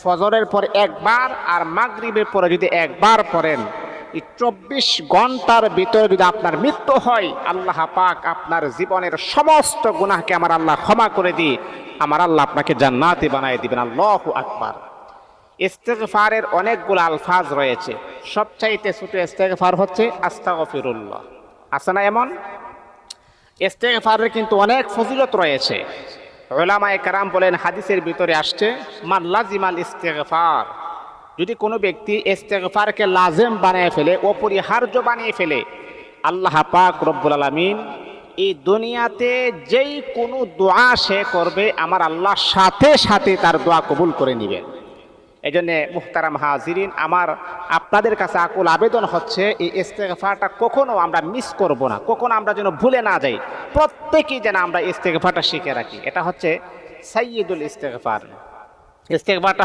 ফজরের পর একবার আর মাগরিবের পরে যদি একবার পড়েন, এই 24 ঘন্টার ভিতরে যদি আপনার মৃত্যু হয়, আল্লাহ পাক আপনার জীবনের সমস্ত গুনাহকে আমার আল্লাহ ক্ষমা করে দিয়ে আমার আল্লাহ আপনাকে জান্নাতি বানায় দিবেন। আল্লাহু আকবার। ইস্তেগফারের অনেকগুলো আলফাজ রয়েছে। সবচাইতে ছোট ইস্তেগফার হচ্ছে আস্তাগফিরুল্লাহ। আছে না এমন? ইস্তেগফারের কিন্তু অনেক ফজিলত রয়েছে। উলামায়ে কেরাম বলেন, হাদিসের ভিতরে আসছে, মান লাজিমাল ইস্তেগফার, যদি কোনো ব্যক্তি ইস্তেগফারকে লাজেম বানিয়ে ফেলে, অপরিহার্য বানিয়ে ফেলে, আল্লাহ পাক রব্বুল আলামিন এই দুনিয়াতে যেই কোনো দোয়া সে করবে, আমার আল্লাহ সাথে সাথে তার দোয়া কবুল করে নেবেন। এই জন্যে মুহতারাম হাজিরিন, আমার আপনাদের কাছে আকুল আবেদন হচ্ছে, এই ইস্তেগফারটা কখনো আমরা মিস করব না, কখনো আমরা যেন ভুলে না যাই। প্রত্যেকেই যেন আমরা ইস্তেগফারটা শিখে রাখি। এটা হচ্ছে সাইয়্যিদুল ইস্তেগফার। ইস্তেগফারটা